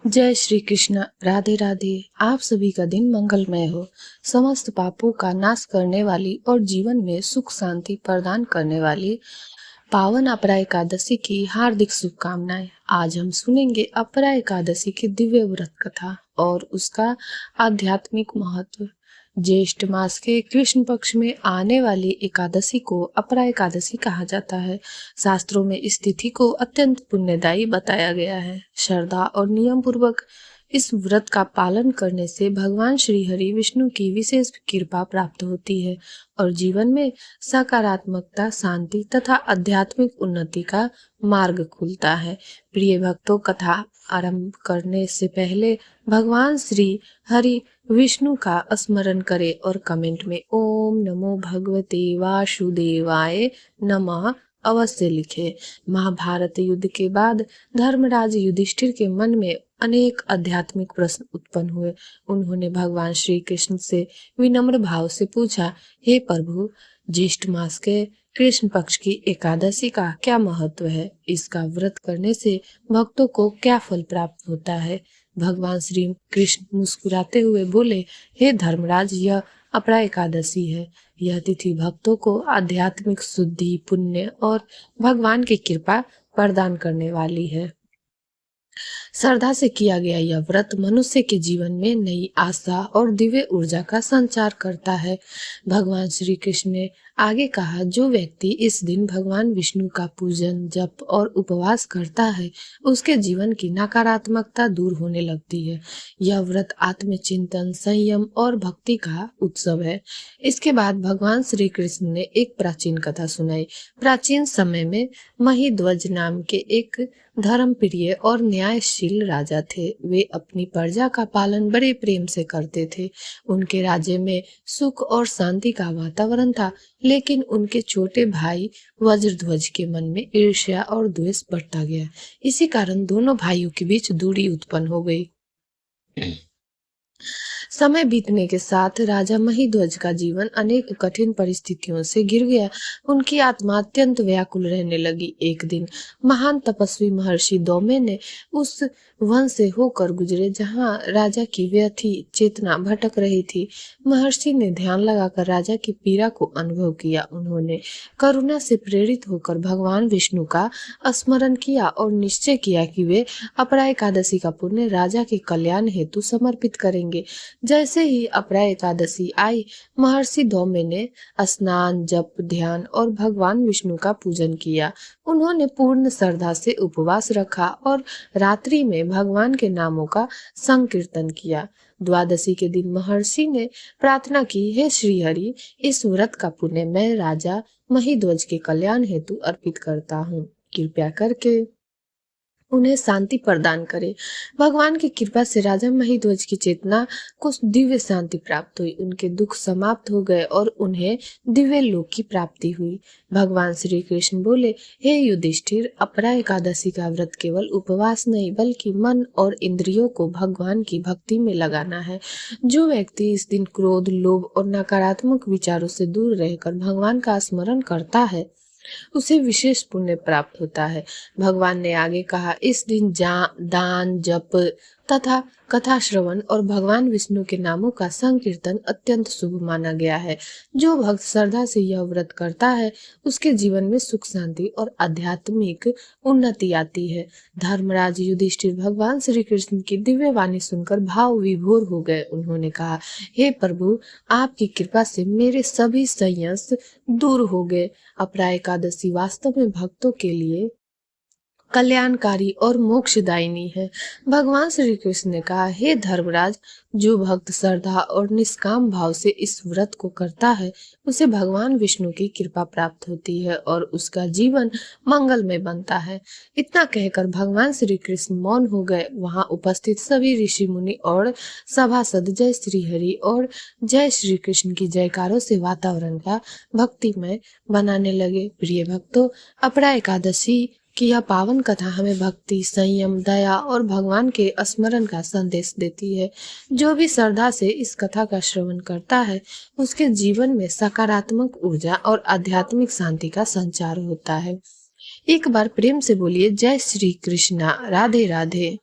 जय श्री कृष्ण। राधे राधे। आप सभी का दिन मंगलमय हो। समस्त पापों का नाश करने वाली और जीवन में सुख शांति प्रदान करने वाली पावन अपरा एकादशी की हार्दिक शुभकामनाएं। आज हम सुनेंगे अपरा एकादशी की दिव्य व्रत कथा और उसका आध्यात्मिक महत्व। ज्येष्ठ मास के कृष्ण पक्ष में आने वाली एकादशी को अपरा एकादशी कहा जाता है। शास्त्रों में इस तिथि को अत्यंत पुण्यदायी बताया गया है। श्रद्धा और नियम पूर्वक इस व्रत का पालन करने से भगवान श्री हरि विष्णु की विशेष कृपा प्राप्त होती है और जीवन में सकारात्मकता, शांति तथा आध्यात्मिक उन्नति का मार्ग खुलता है। प्रिय भक्तों, कथा आरंभ करने से पहले भगवान श्री हरि विष्णु का स्मरण करें और कमेंट में ओम नमो भगवते वासुदेवाय नमः अवश्य लिखे। महाभारत युद्ध के बाद धर्मराज युधिष्ठिर के मन में अनेक आध्यात्मिक प्रश्न उत्पन्न हुए। उन्होंने भगवान श्री कृष्ण से विनम्र भाव से पूछा, हे प्रभु, ज्येष्ठ मास के कृष्ण पक्ष की एकादशी का क्या महत्व है? इसका व्रत करने से भक्तों को क्या फल प्राप्त होता है? भगवान श्री कृष्ण मुस्कुराते हुए बोले, हे धर्मराज, यह अपरा एकादशी है। यह तिथि भक्तों को आध्यात्मिक शुद्धि, पुण्य और भगवान की कृपा प्रदान करने वाली है। श्रद्धा से किया गया यह व्रत मनुष्य के जीवन में नई आशा और दिव्य ऊर्जा का संचार करता है। भगवान श्री कृष्ण ने आगे कहा, जो व्यक्ति इस दिन भगवान विष्णु का पूजन, जप और उपवास करता है, उसके जीवन की नकारात्मकता दूर होने लगती है। यह व्रत आत्मचिंतन, संयम और भक्ति का उत्सव है। इसके बाद भगवान श्री कृष्ण ने एक प्राचीन कथा सुनाई। प्राचीन समय में महिध्वज नाम के एक धर्मप्रिय और न्यायशील राजा थे। वे अपनी प्रजा का पालन बड़े प्रेम से करते थे। उनके राज्य में सुख और शांति का वातावरण था, लेकिन उनके छोटे भाई वज्रध्वज के मन में ईर्ष्या और द्वेष बढ़ता गया। इसी कारण दोनों भाइयों के बीच दूरी उत्पन्न हो गई। समय बीतने के साथ राजा महिध्वज का जीवन अनेक कठिन परिस्थितियों से घिर गया। उनकी आत्मा अत्यंत व्याकुल रहने लगी। एक दिन महान तपस्वी महर्षि दौम्य ने उस वन से होकर गुजरे जहां राजा की व्यथी चेतना भटक रही थी। महर्षि ने ध्यान लगाकर राजा की पीड़ा को अनुभव किया। उन्होंने करुणा से प्रेरित होकर भगवान विष्णु का स्मरण किया और निश्चय किया कि वे अपरा एकादशी का पुण्य राजा के कल्याण हेतु समर्पित करेंगे। जैसे ही अपरा एकादशी आई, महर्षि दौम्य ने स्नान, जप, ध्यान और भगवान विष्णु का पूजन किया। उन्होंने पूर्ण श्रद्धा से उपवास रखा और रात्रि में भगवान के नामों का संकीर्तन किया। द्वादशी के दिन महर्षि ने प्रार्थना की, हे श्री हरि, इस व्रत का पुण्य मैं राजा महिध्वज के कल्याण हेतु अर्पित करता हूँ। कृपया करके उन्हें शांति प्रदान करे। भगवान की कृपा से राजा महिध्वज की चेतना को दिव्य शांति प्राप्त हुई। उनके दुख समाप्त हो गए और उन्हें दिव्य लोक की प्राप्ति हुई। भगवान श्री कृष्ण बोले, हे युधिष्ठिर, अपरा एकादशी का व्रत केवल उपवास नहीं बल्कि मन और इंद्रियों को भगवान की भक्ति में लगाना है। जो व्यक्ति इस दिन क्रोध, लोभ और नकारात्मक विचारों से दूर रहकर भगवान का स्मरण करता है, उसे विशेष पुण्य प्राप्त होता है। भगवान ने आगे कहा, इस दिन दान, जप तथा कथा श्रवण और भगवान विष्णु के नामों का संकीर्तन अत्यंत शुभ माना गया है। जो भक्त श्रद्धा से यह व्रत करता है, उसके जीवन में सुख, शांति और आध्यात्मिक उन्नति आती है। धर्मराज युधिष्ठिर भगवान श्री कृष्ण की दिव्य वाणी सुनकर भाव विभोर हो गए। उन्होंने कहा, हे प्रभु, आपकी कृपा से मेरे सभी संयस दूर हो गए। अपरा एकादशी वास्तव में भक्तों के लिए कल्याणकारी और मोक्षदायिनी है। भगवान श्री कृष्ण ने कहा, हे धर्मराज, जो भक्त श्रद्धा और निष्काम भाव से इस व्रत को करता है, उसे भगवान विष्णु की कृपा प्राप्त होती है और उसका जीवन मंगलमय बनता है। इतना कहकर भगवान श्री कृष्ण मौन हो गए। वहां उपस्थित सभी ऋषि मुनि और सभासद जय श्री हरि और जय श्री कृष्ण की जयकारों से वातावरण का भक्तिमय बनाने लगे। प्रिय भक्तों, अपरा एकादशी कि यह पावन कथा हमें भक्ति, संयम, दया और भगवान के स्मरण का संदेश देती है। जो भी श्रद्धा से इस कथा का श्रवण करता है, उसके जीवन में सकारात्मक ऊर्जा और आध्यात्मिक शांति का संचार होता है। एक बार प्रेम से बोलिए, जय श्री कृष्णा। राधे राधे।